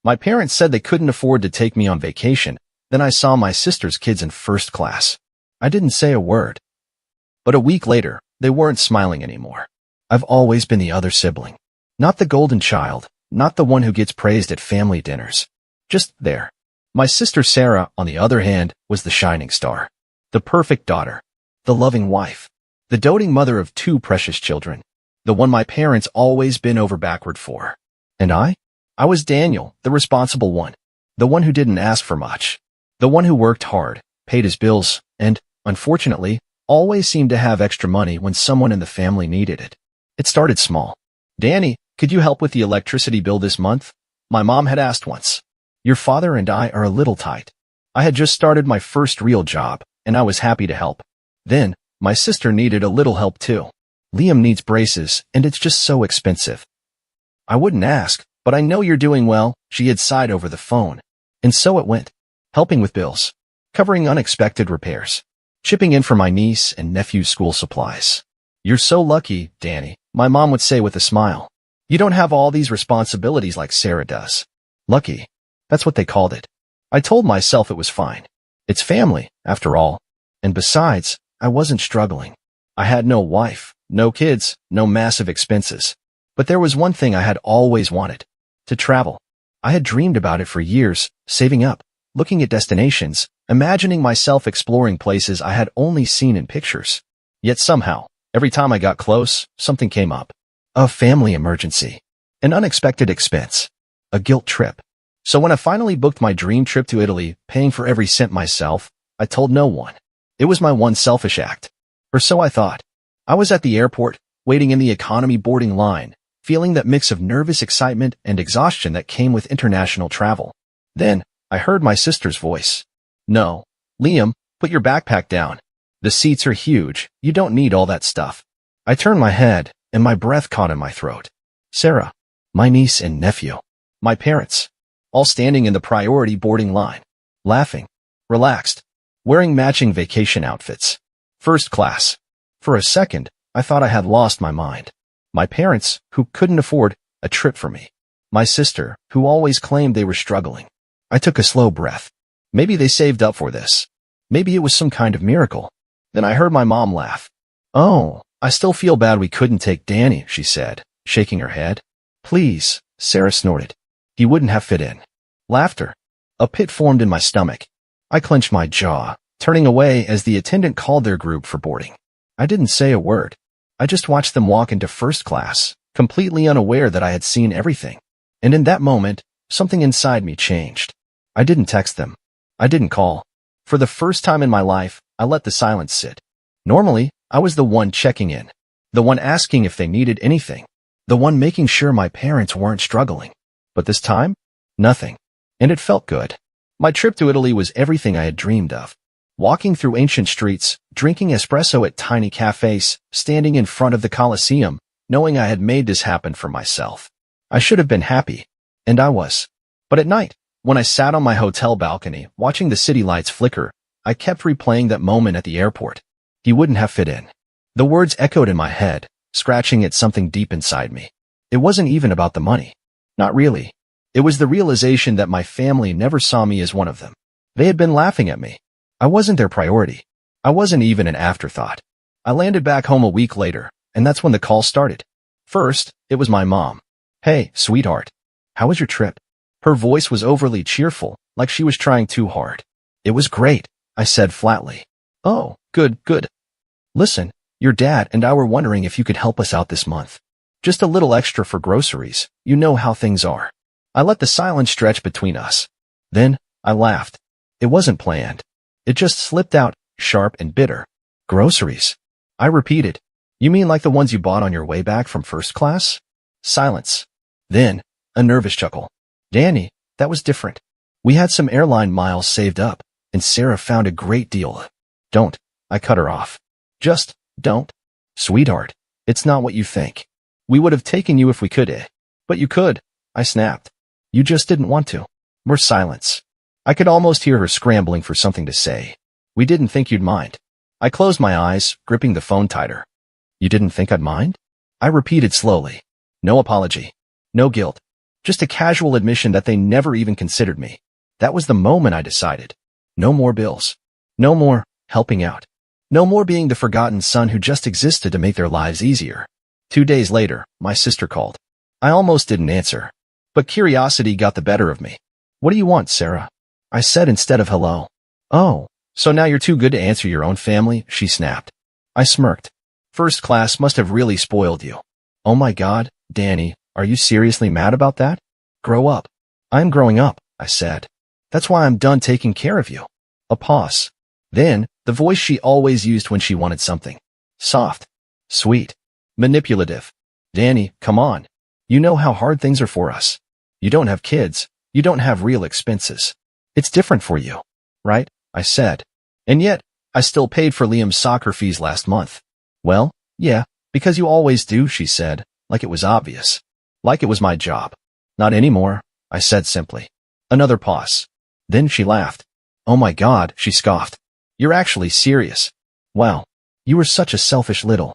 My parents said they couldn't afford to take me on vacation. Then I saw my sister's kids in first class. I didn't say a word. But a week later, they weren't smiling anymore. I've always been the other sibling. Not the golden child, not the one who gets praised at family dinners. Just there. My sister Sarah, on the other hand, was the shining star. The perfect daughter. The loving wife. The doting mother of two precious children. The one my parents always bent over backward for. And I? I was Daniel, the responsible one. The one who didn't ask for much. The one who worked hard, paid his bills, and, unfortunately, always seemed to have extra money when someone in the family needed it. It started small. "Danny, could you help with the electricity bill this month?" My mom had asked once. "Your father and I are a little tight." I had just started my first real job, and I was happy to help. Then, my sister needed a little help too. "Liam needs braces, and it's just so expensive." I wouldn't ask, "But I know you're doing well," she had sighed over the phone. And so it went. Helping with bills. Covering unexpected repairs. Chipping in for my niece and nephew's school supplies. "You're so lucky, Danny," my mom would say with a smile. "You don't have all these responsibilities like Sarah does." Lucky. That's what they called it. I told myself it was fine. It's family, after all. And besides, I wasn't struggling. I had no wife, no kids, no massive expenses. But there was one thing I had always wanted. To travel. I had dreamed about it for years, saving up, looking at destinations, imagining myself exploring places I had only seen in pictures. Yet somehow, every time I got close, something came up. A family emergency. An unexpected expense. A guilt trip. So when I finally booked my dream trip to Italy, paying for every cent myself, I told no one. It was my one selfish act. Or so I thought. I was at the airport, waiting in the economy boarding line, feeling that mix of nervous excitement and exhaustion that came with international travel. Then, I heard my sister's voice. "No, Liam, put your backpack down. The seats are huge, you don't need all that stuff." I turned my head, and my breath caught in my throat. Sarah, my niece and nephew, my parents, all standing in the priority boarding line, laughing, relaxed, wearing matching vacation outfits. First class. For a second, I thought I had lost my mind. My parents, who couldn't afford a trip for me. My sister, who always claimed they were struggling. I took a slow breath. Maybe they saved up for this. Maybe it was some kind of miracle. Then I heard my mom laugh. "Oh, I still feel bad we couldn't take Danny," she said, shaking her head. "Please," Sarah snorted. "He wouldn't have fit in." Laughter. A pit formed in my stomach. I clenched my jaw, turning away as the attendant called their group for boarding. I didn't say a word. I just watched them walk into first class, completely unaware that I had seen everything. And in that moment, something inside me changed. I didn't text them. I didn't call. For the first time in my life, I let the silence sit. Normally, I was the one checking in. The one asking if they needed anything. The one making sure my parents weren't struggling. But this time, nothing. And it felt good. My trip to Italy was everything I had dreamed of. Walking through ancient streets, drinking espresso at tiny cafes, standing in front of the Colosseum, knowing I had made this happen for myself. I should have been happy. And I was. But at night, when I sat on my hotel balcony, watching the city lights flicker, I kept replaying that moment at the airport. He wouldn't have fit in. The words echoed in my head, scratching at something deep inside me. It wasn't even about the money. Not really. It was the realization that my family never saw me as one of them. They had been laughing at me. I wasn't their priority. I wasn't even an afterthought. I landed back home a week later, and that's when the call started. First, it was my mom. "Hey, sweetheart. How was your trip?" Her voice was overly cheerful, like she was trying too hard. "It was great," I said flatly. "Oh, good, good. Listen, your dad and I were wondering if you could help us out this month. Just a little extra for groceries. You know how things are." I let the silence stretch between us. Then, I laughed. It wasn't planned. It just slipped out, sharp and bitter. "Groceries?" I repeated. "You mean like the ones you bought on your way back from first class?" Silence. Then, a nervous chuckle. "Danny, that was different. We had some airline miles saved up, and Sarah found a great deal." "Don't," I cut her off. "Just, don't." "Sweetheart, it's not what you think. We would have taken you if we could, eh?" "But you could," I snapped. "You just didn't want to." More silence. I could almost hear her scrambling for something to say. "We didn't think you'd mind." I closed my eyes, gripping the phone tighter. "You didn't think I'd mind?" I repeated slowly. No apology. No guilt. Just a casual admission that they never even considered me. That was the moment I decided. No more bills. No more helping out. No more being the forgotten son who just existed to make their lives easier. 2 days later, my sister called. I almost didn't answer, but curiosity got the better of me. What do you want, Sarah? I said instead of hello. Oh, so now you're too good to answer your own family, she snapped. I smirked. First class must have really spoiled you. Oh my God, Danny, are you seriously mad about that? Grow up. I'm growing up, I said. That's why I'm done taking care of you. A pause. Then, the voice she always used when she wanted something. Soft. Sweet. Manipulative. Danny, come on. You know how hard things are for us. You don't have kids. You don't have real expenses. It's different for you. Right? I said. And yet, I still paid for Liam's soccer fees last month. Well, yeah, because you always do, she said, like it was obvious. Like it was my job. Not anymore, I said simply. Another pause. Then she laughed. Oh my God, she scoffed. You're actually serious. Wow. You were such a selfish little.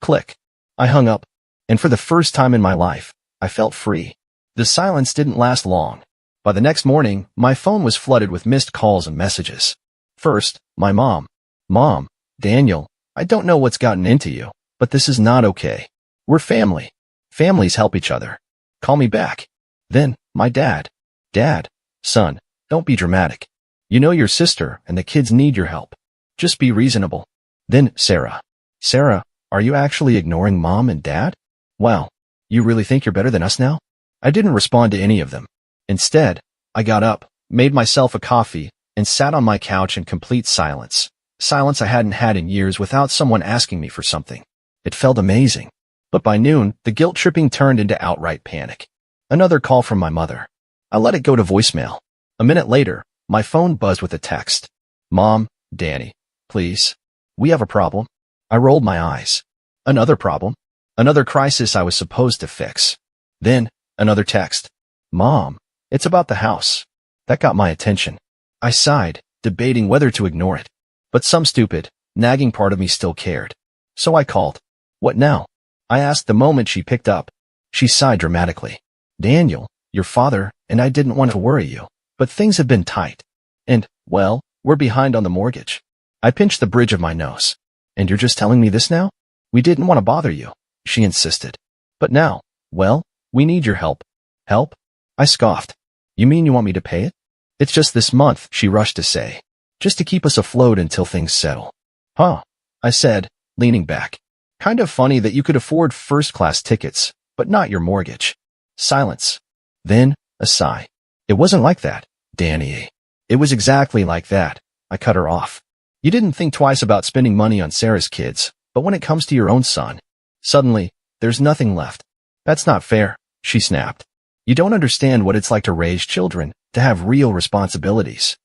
Click. I hung up, and for the first time in my life, I felt free. The silence didn't last long. By the next morning, my phone was flooded with missed calls and messages. First, my mom. Mom, Daniel, I don't know what's gotten into you, but this is not okay. We're family. Families help each other. Call me back. Then, my dad. Dad, son, don't be dramatic. You know your sister and the kids need your help. Just be reasonable. Then, Sarah. Sarah, are you actually ignoring mom and dad? Wow, you really think you're better than us now? I didn't respond to any of them. Instead, I got up, made myself a coffee, and sat on my couch in complete silence. Silence I hadn't had in years without someone asking me for something. It felt amazing. But by noon, the guilt-tripping turned into outright panic. Another call from my mother. I let it go to voicemail. A minute later, my phone buzzed with a text. Mom, Danny, please. We have a problem. I rolled my eyes. Another problem. Another crisis I was supposed to fix. Then, another text. Mom, it's about the house. That got my attention. I sighed, debating whether to ignore it. But some stupid, nagging part of me still cared. So I called. What now? I asked the moment she picked up. She sighed dramatically. Daniel, your father, and I didn't want to worry you, but things have been tight. And, well, we're behind on the mortgage. I pinched the bridge of my nose. And you're just telling me this now? We didn't want to bother you, she insisted. But now, well, we need your help. Help? I scoffed. You mean you want me to pay it? It's just this month, she rushed to say. Just to keep us afloat until things settle. Huh, I said, leaning back. Kind of funny that you could afford first-class tickets, but not your mortgage. Silence. Then, a sigh. It wasn't like that, Danny. It was exactly like that. I cut her off. You didn't think twice about spending money on Sarah's kids, but when it comes to your own son, suddenly, there's nothing left. That's not fair, she snapped. You don't understand what it's like to raise children, to have real responsibilities.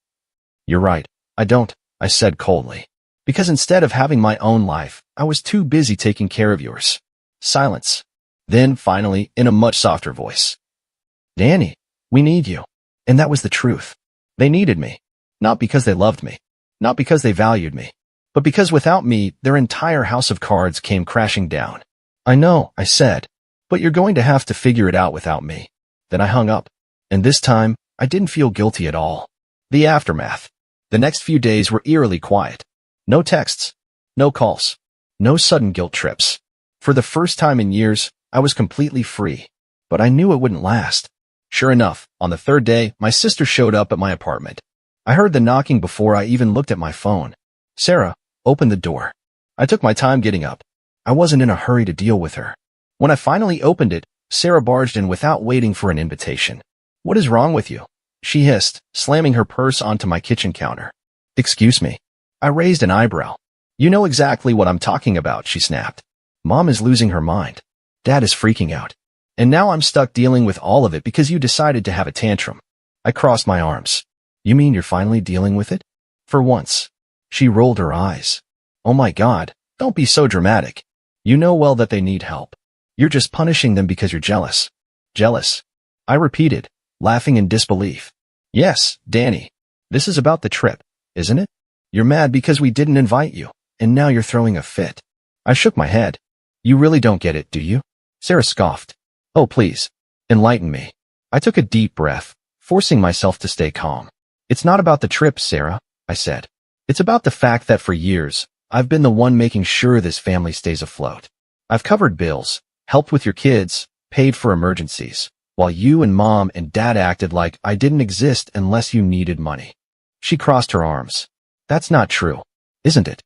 You're right, I don't, I said coldly. Because instead of having my own life, I was too busy taking care of yours. Silence. Then, finally, in a much softer voice. Danny, we need you. And that was the truth. They needed me. Not because they loved me. Not because they valued me. But because without me, their entire house of cards came crashing down. I know, I said. But you're going to have to figure it out without me. Then I hung up. And this time, I didn't feel guilty at all. The aftermath. The next few days were eerily quiet. No texts. No calls. No sudden guilt trips. For the first time in years, I was completely free. But I knew it wouldn't last. Sure enough, on the third day, my sister showed up at my apartment. I heard the knocking before I even looked at my phone. Sarah, open the door. I took my time getting up. I wasn't in a hurry to deal with her. When I finally opened it, Sarah barged in without waiting for an invitation. What is wrong with you? She hissed, slamming her purse onto my kitchen counter. Excuse me. I raised an eyebrow. You know exactly what I'm talking about, she snapped. Mom is losing her mind. Dad is freaking out. And now I'm stuck dealing with all of it because you decided to have a tantrum. I crossed my arms. You mean you're finally dealing with it? For once. She rolled her eyes. Oh my God, don't be so dramatic. You know well that they need help. You're just punishing them because you're jealous. Jealous? I repeated, laughing in disbelief. Yes, Danny. This is about the trip, isn't it? You're mad because we didn't invite you, and now you're throwing a fit. I shook my head. You really don't get it, do you? Sarah scoffed. Oh, please. Enlighten me. I took a deep breath, forcing myself to stay calm. It's not about the trip, Sarah, I said. It's about the fact that for years, I've been the one making sure this family stays afloat. I've covered bills, helped with your kids, paid for emergencies, while you and Mom and Dad acted like I didn't exist unless you needed money. She crossed her arms. That's not true, isn't it?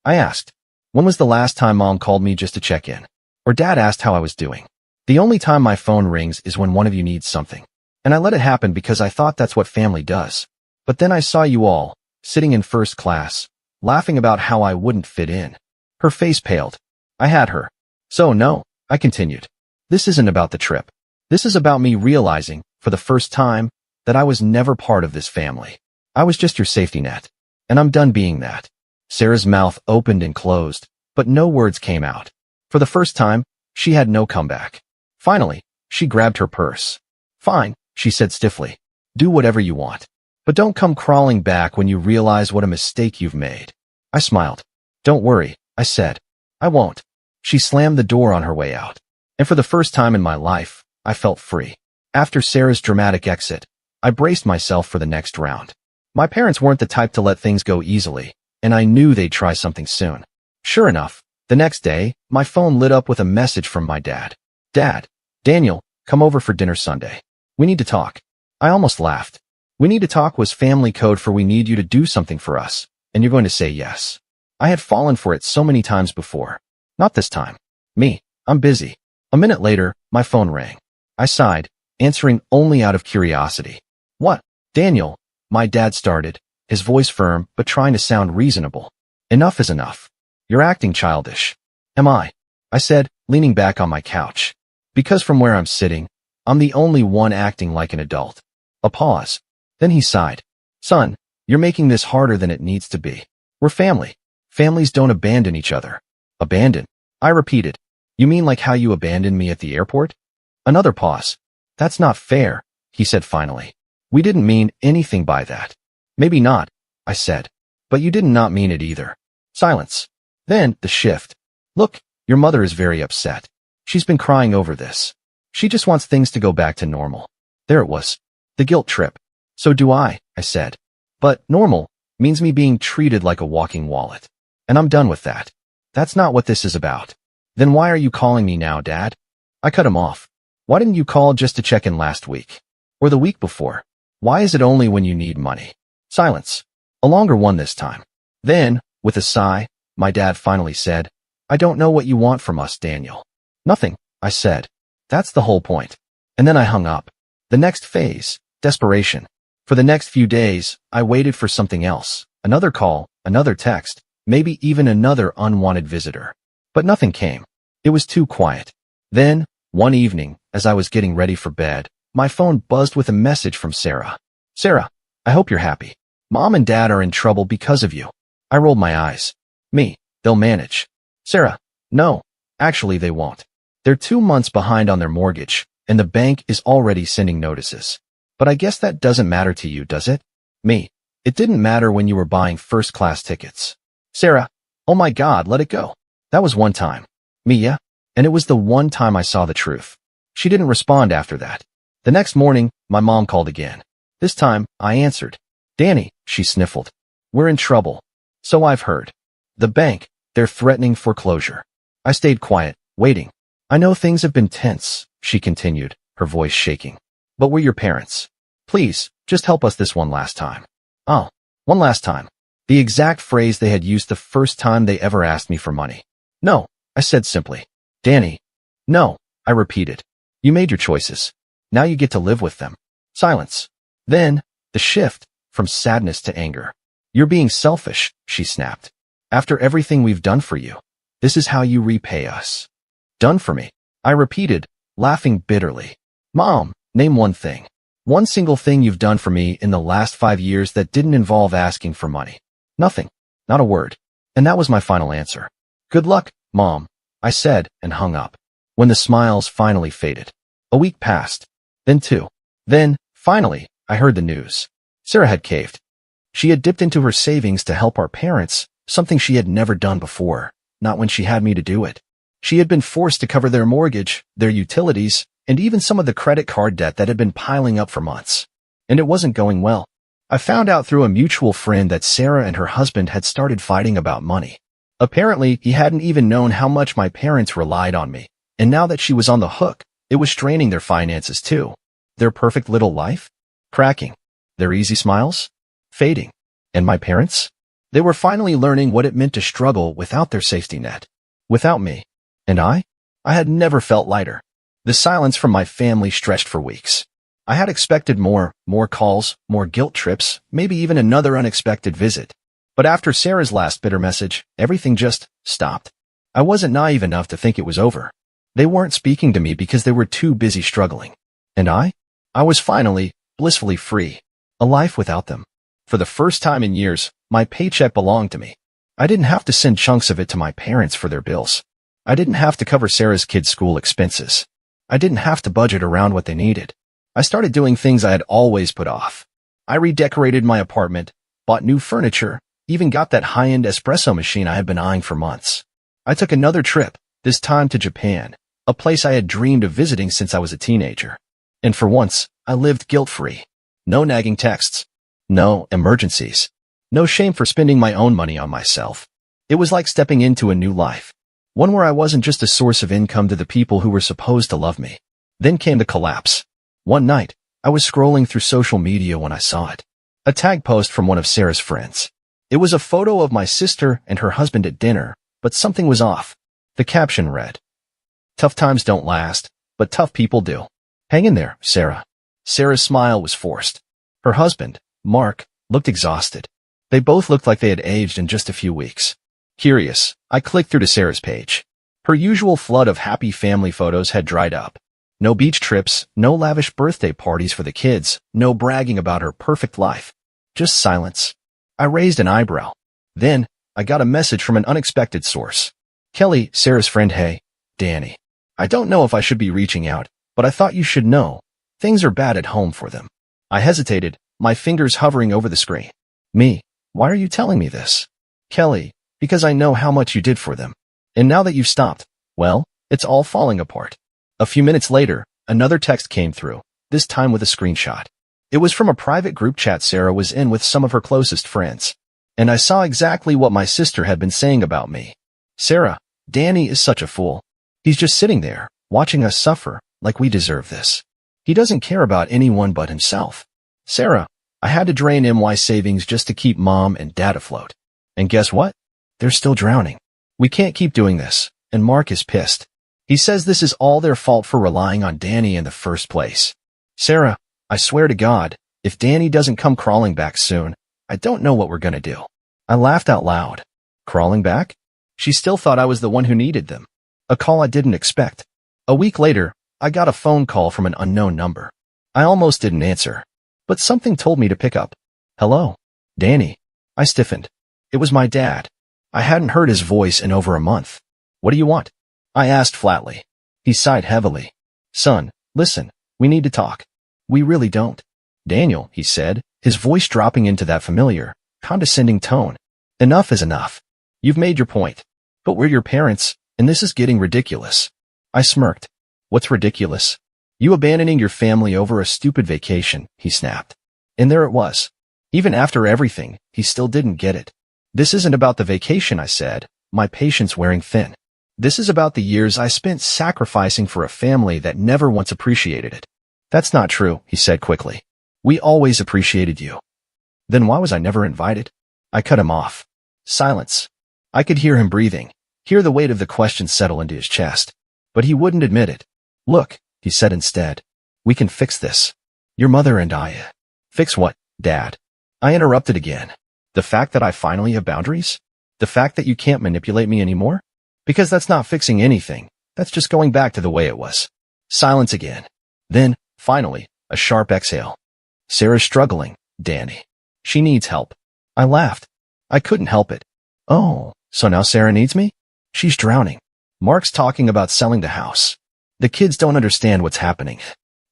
I asked. When was the last time Mom called me just to check in? Or Dad asked how I was doing? The only time my phone rings is when one of you needs something. And I let it happen because I thought that's what family does. But then I saw you all, sitting in first class, laughing about how I wouldn't fit in. Her face paled. I had her. So no, I continued. This isn't about the trip. This is about me realizing, for the first time, that I was never part of this family. I was just your safety net. And I'm done being that. Sarah's mouth opened and closed, but no words came out. For the first time, she had no comeback. Finally, she grabbed her purse. Fine, she said stiffly. Do whatever you want. But don't come crawling back when you realize what a mistake you've made. I smiled. Don't worry, I said. I won't. She slammed the door on her way out. And for the first time in my life, I felt free. After Sarah's dramatic exit, I braced myself for the next round. My parents weren't the type to let things go easily, and I knew they'd try something soon. Sure enough, the next day, my phone lit up with a message from my dad. Dad, Daniel, come over for dinner Sunday. We need to talk. I almost laughed. We need to talk was family code for we need you to do something for us, and you're going to say yes. I had fallen for it so many times before. Not this time. Me, I'm busy. A minute later, my phone rang. I sighed, answering only out of curiosity. What? Daniel, my dad started, his voice firm but trying to sound reasonable. Enough is enough. You're acting childish. Am I? I said, leaning back on my couch. Because from where I'm sitting, I'm the only one acting like an adult. A pause. Then he sighed. Son, you're making this harder than it needs to be. We're family. Families don't abandon each other. Abandon? I repeated. You mean like how you abandoned me at the airport? Another pause. That's not fair, he said finally. We didn't mean anything by that. Maybe not, I said. But you did not mean it either. Silence. Then, the shift. Look, your mother is very upset. She's been crying over this. She just wants things to go back to normal. There it was. The guilt trip. So do I said. But normal means me being treated like a walking wallet. And I'm done with that. That's not what this is about. Then why are you calling me now, Dad? I cut him off. Why didn't you call just to check in last week? Or the week before? Why is it only when you need money? Silence. A longer one this time. Then, with a sigh, my dad finally said, I don't know what you want from us, Daniel. Nothing, I said. That's the whole point. And then I hung up. The next phase, desperation. For the next few days, I waited for something else. Another call, another text, maybe even another unwanted visitor. But nothing came. It was too quiet. Then, one evening, as I was getting ready for bed, my phone buzzed with a message from Sarah. Sarah, I hope you're happy. Mom and Dad are in trouble because of you. I rolled my eyes. Me, they'll manage. Sarah, no, actually they won't. They're 2 months behind on their mortgage, and the bank is already sending notices. But I guess that doesn't matter to you, does it? Me, it didn't matter when you were buying first-class tickets. Sarah, oh my God, let it go. That was one time. Me, yeah? And it was the one time I saw the truth. She didn't respond after that. The next morning, my mom called again. This time, I answered. Danny, she sniffled. We're in trouble. So I've heard. The bank, they're threatening foreclosure. I stayed quiet, waiting. I know things have been tense, she continued, her voice shaking. But we're your parents. Please, just help us this one last time. Oh, one last time. The exact phrase they had used the first time they ever asked me for money. No, I said simply. Danny. No, I repeated. You made your choices. Now you get to live with them. Silence. Then, the shift, from sadness to anger. You're being selfish, she snapped. After everything we've done for you, this is how you repay us. Done for me, I repeated, laughing bitterly. Mom, name one thing. One single thing you've done for me in the last 5 years that didn't involve asking for money. Nothing. Not a word. And that was my final answer. Good luck, Mom, I said and hung up. When the smiles finally faded. A week passed. Then 2. Then, finally, I heard the news. Sarah had caved. She had dipped into her savings to help our parents, something she had never done before, not when she had me to do it. She had been forced to cover their mortgage, their utilities, and even some of the credit card debt that had been piling up for months. And it wasn't going well. I found out through a mutual friend that Sarah and her husband had started fighting about money. Apparently, he hadn't even known how much my parents relied on me, and now that she was on the hook, it was straining their finances too. Their perfect little life? Cracking. Their easy smiles? Fading. And my parents? They were finally learning what it meant to struggle without their safety net. Without me. And I had never felt lighter. The silence from my family stretched for weeks. I had expected more calls, more guilt trips, maybe even another unexpected visit. But after Sarah's last bitter message, everything just stopped. I wasn't naive enough to think it was over. They weren't speaking to me because they were too busy struggling. And I was finally, blissfully free. A life without them. For the first time in years, my paycheck belonged to me. I didn't have to send chunks of it to my parents for their bills. I didn't have to cover Sarah's kids' school expenses. I didn't have to budget around what they needed. I started doing things I had always put off. I redecorated my apartment, bought new furniture, even got that high-end espresso machine I had been eyeing for months. I took another trip, this time to Japan, a place I had dreamed of visiting since I was a teenager. And for once, I lived guilt-free. No nagging texts. No emergencies. No shame for spending my own money on myself. It was like stepping into a new life. One where I wasn't just a source of income to the people who were supposed to love me. Then came the collapse. One night, I was scrolling through social media when I saw it. A tag post from one of Sarah's friends. It was a photo of my sister and her husband at dinner, but something was off. The caption read, "Tough times don't last, but tough people do. Hang in there, Sarah." Sarah's smile was forced. Her husband, Mark, looked exhausted. They both looked like they had aged in just a few weeks. Curious, I clicked through to Sarah's page. Her usual flood of happy family photos had dried up. No beach trips, no lavish birthday parties for the kids, no bragging about her perfect life. Just silence. I raised an eyebrow. Then, I got a message from an unexpected source. "Kelly, Sarah's friend. Hey, Danny. I don't know if I should be reaching out, but I thought you should know. Things are bad at home for them." I hesitated, my fingers hovering over the screen. "Me? Why are you telling me this?" "Kelly, because I know how much you did for them. And now that you've stopped, well, it's all falling apart." A few minutes later, another text came through, this time with a screenshot. It was from a private group chat Sarah was in with some of her closest friends. And I saw exactly what my sister had been saying about me. "Sarah, Danny is such a fool. He's just sitting there, watching us suffer, like we deserve this. He doesn't care about anyone but himself. Sarah, I had to drain MY savings just to keep mom and dad afloat. And guess what? They're still drowning. We can't keep doing this, and Mark is pissed. He says this is all their fault for relying on Danny in the first place. Sarah, I swear to God, if Danny doesn't come crawling back soon, I don't know what we're gonna do." I laughed out loud. Crawling back? She still thought I was the one who needed them. A call I didn't expect. A week later, I got a phone call from an unknown number. I almost didn't answer, but something told me to pick up. "Hello, Danny." I stiffened. It was my dad. I hadn't heard his voice in over a month. "What do you want?" I asked flatly. He sighed heavily. "Son, listen, we need to talk." "We really don't." "Daniel," he said, his voice dropping into that familiar, condescending tone. "Enough is enough. You've made your point. But we're your parents, and this is getting ridiculous." I smirked. "What's ridiculous?" "You abandoning your family over a stupid vacation," he snapped. And there it was. Even after everything, he still didn't get it. "This isn't about the vacation," I said, my patience wearing thin. "This is about the years I spent sacrificing for a family that never once appreciated it." "That's not true," he said quickly. "We always appreciated you." "Then why was I never invited?" I cut him off. Silence. I could hear him breathing, hear the weight of the question settle into his chest. But he wouldn't admit it. "Look," he said instead. "We can fix this. Your mother and I." "Fix what, Dad?" I interrupted again. "The fact that I finally have boundaries? The fact that you can't manipulate me anymore? Because that's not fixing anything. That's just going back to the way it was." Silence again. Then, finally, a sharp exhale. "Sarah's struggling, Danny. She needs help." I laughed. I couldn't help it. "Oh, so now Sarah needs me? She's drowning. Mark's talking about selling the house. The kids don't understand what's happening.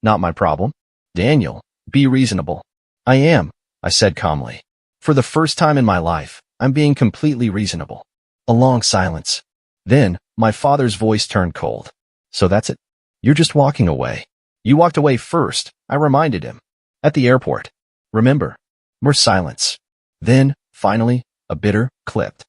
Not my problem. Daniel, be reasonable." "I am," I said calmly. For the first time in my life, I'm being completely reasonable. A long silence. Then, my father's voice turned cold. "So that's it? You're just walking away. You walked away first, I reminded him. At the airport. Remember? More silence. Then, finally, a bitter, clipped.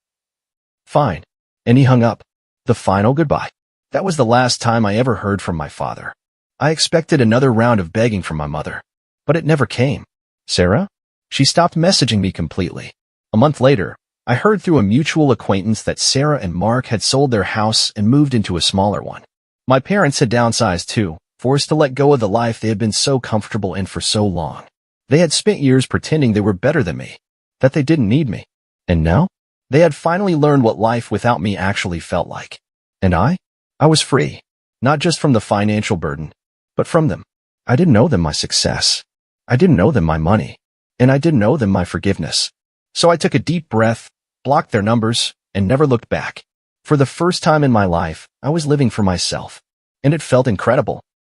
Fine. And he hung up. The final goodbye. That was the last time I ever heard from my father. I expected another round of begging from my mother, but it never came. Sarah? She stopped messaging me completely. A month later, I heard through a mutual acquaintance that Sarah and Mark had sold their house and moved into a smaller one. My parents had downsized too, forced to let go of the life they had been so comfortable in for so long. They had spent years pretending they were better than me, that they didn't need me. And now? They had finally learned what life without me actually felt like. And I was free, not just from the financial burden, but from them. I didn't owe them my success. I didn't owe them my money. And I didn't owe them my forgiveness. So I took a deep breath, blocked their numbers, and never looked back. For the first time in my life, I was living for myself. And it felt incredible.